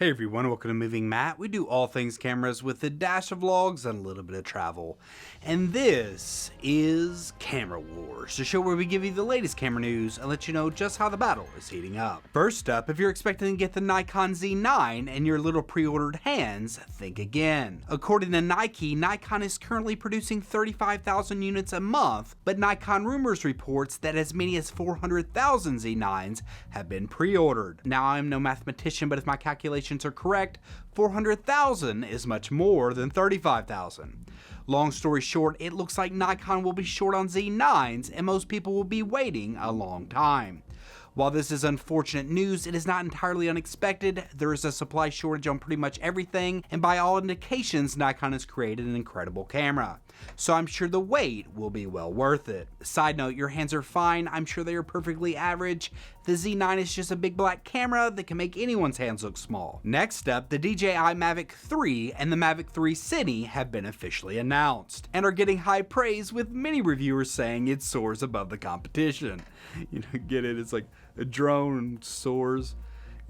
Hey everyone, welcome to Moving Matt. We do all things cameras with a dash of vlogs and a little bit of travel. And this is Camera Wars, the show where we give you the latest camera news and let you know just how the battle is heating up. First up, if you're expecting to get the Nikon Z9 in your little pre-ordered hands, think again. According to Nike, Nikon is currently producing 35,000 units a month, but Nikon Rumors reports that as many as 400,000 Z9s have been pre-ordered. Now, I'm no mathematician, but if my calculations are correct, 400,000 is much more than 35,000. Long story short, it looks like Nikon will be short on Z9s and most people will be waiting a long time. While this is unfortunate news, it is not entirely unexpected. There is a supply shortage on pretty much everything, and by all indications, Nikon has created an incredible camera. So I'm sure the wait will be well worth it. Side note, your hands are fine. I'm sure they are perfectly average. The Z9 is just a big black camera that can make anyone's hands look small. Next up, the DJI Mavic 3 and the Mavic 3 Cine have been officially announced and are getting high praise, with many reviewers saying it soars above the competition. You know, get it? It's like a drone soars.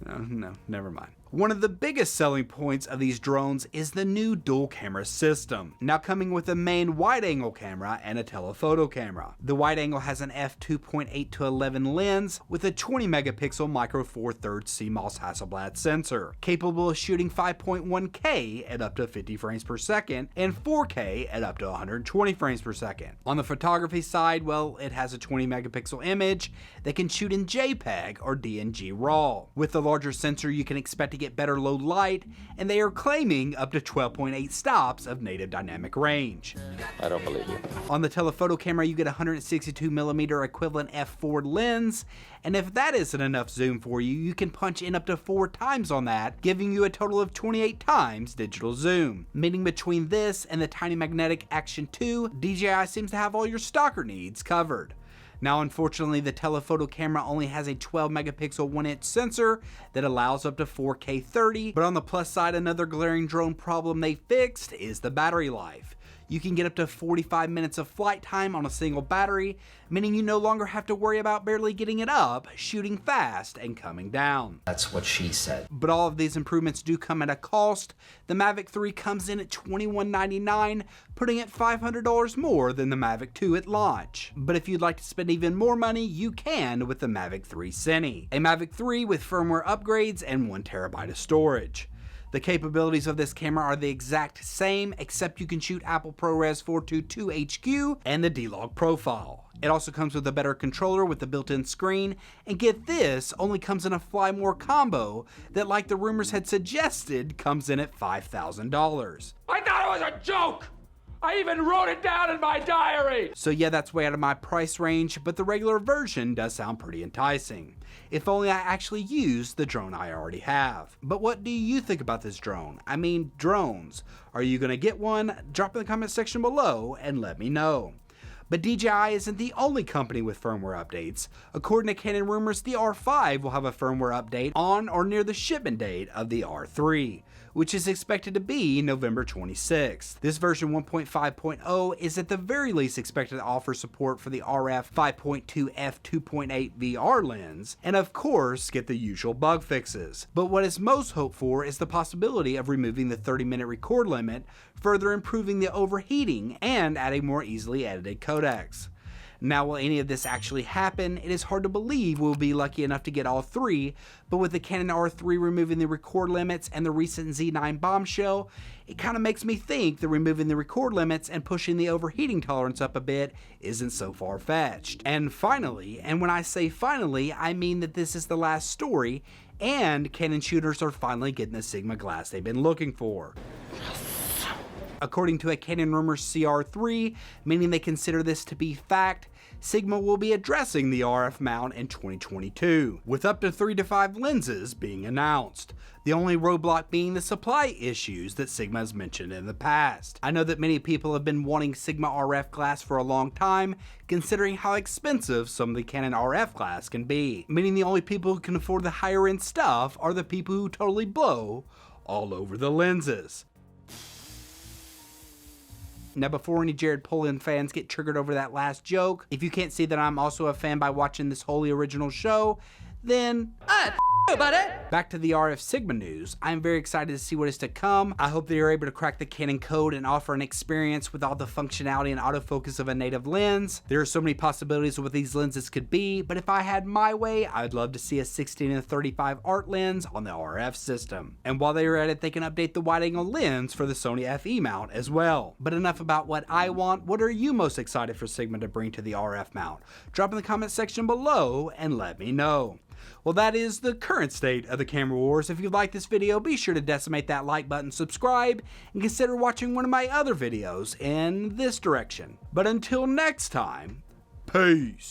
No, never mind. One of the biggest selling points of these drones is the new dual camera system, now coming with a main wide-angle camera and a telephoto camera. The wide-angle has an f2.8 to 11 lens with a 20 megapixel micro four thirds CMOS Hasselblad sensor, capable of shooting 5.1K at up to 50 frames per second and 4K at up to 120 frames per second. On the photography side, well, it has a 20 megapixel image that can shoot in JPEG or DNG RAW. With the larger sensor, you can expect to get better low light, and they are claiming up to 12.8 stops of native dynamic range. I don't believe you. On the telephoto camera, you get a 162mm equivalent f4 lens, and if that isn't enough zoom for you, you can punch in up to 4 times on that, giving you a total of 28 times digital zoom. Meaning between this and the Tiny Magnetic Action 2, DJI seems to have all your stalker needs covered. Now, unfortunately, the telephoto camera only has a 12 megapixel 1-inch sensor that allows up to 4K 30, but on the plus side, another glaring drone problem they fixed is the battery life. You can get up to 45 minutes of flight time on a single battery, meaning you no longer have to worry about barely getting it up, shooting fast, and coming down. That's what she said. But all of these improvements do come at a cost. The Mavic 3 comes in at $2199, putting it $500 more than the Mavic 2 at launch. But if you'd like to spend even more money, you can with the Mavic 3 Cine, a Mavic 3 with firmware upgrades and 1TB of storage. The capabilities of this camera are the exact same, except you can shoot Apple ProRes 422 HQ and the D-Log profile. It also comes with a better controller with a built-in screen, and get this, only comes in a Fly More combo that, like the rumors had suggested, comes in at $5,000. I thought it was a joke! I even wrote it down in my diary! So yeah, that's way out of my price range, but the regular version does sound pretty enticing. If only I actually used the drone I already have. But what do you think about this drone? I mean, drones. Are you gonna get one? Drop in the comment section below and let me know. But DJI isn't the only company with firmware updates. According to Canon Rumors, the R5 will have a firmware update on or near the shipment date of the R3, which is expected to be November 26th. This version 1.5.0 is at the very least expected to offer support for the RF 5.2 f2.8 VR lens, and of course get the usual bug fixes. But what is most hoped for is the possibility of removing the 30-minute record limit, further improving the overheating, and adding more easily edited codecs. Now, will any of this actually happen? It is hard to believe we'll be lucky enough to get all three, but with the Canon R3 removing the record limits and the recent Z9 bombshell, it kind of makes me think that removing the record limits and pushing the overheating tolerance up a bit isn't so far-fetched. And finally, and when I say finally, I mean that this is the last story, and Canon shooters are finally getting the Sigma glass they've been looking for. According to a Canon Rumors CR3, meaning they consider this to be fact, Sigma will be addressing the RF mount in 2022, with up to 3 to 5 lenses being announced. The only roadblock being the supply issues that Sigma has mentioned in the past. I know that many people have been wanting Sigma RF glass for a long time, considering how expensive some of the Canon RF glass can be, meaning the only people who can afford the higher end stuff are the people who totally blow all over the lenses. Now, before any Jared Polin fans get triggered over that last joke, if you can't see that I'm also a fan by watching this wholly original show, then Back to the RF Sigma news, I'm very excited to see what is to come. I hope they are able to crack the Canon code and offer an experience with all the functionality and autofocus of a native lens. There are so many possibilities of what these lenses could be, but if I had my way, I'd love to see a 16 and 35 art lens on the RF system. And while they are at it, they can update the wide angle lens for the Sony FE mount as well. But enough about what I want. What are you most excited for Sigma to bring to the RF mount? Drop in the comment section below and let me know. Well, that is the current state of the camera wars. If you like this video, be sure to decimate that like button, subscribe, and consider watching one of my other videos in this direction. But until next time, peace.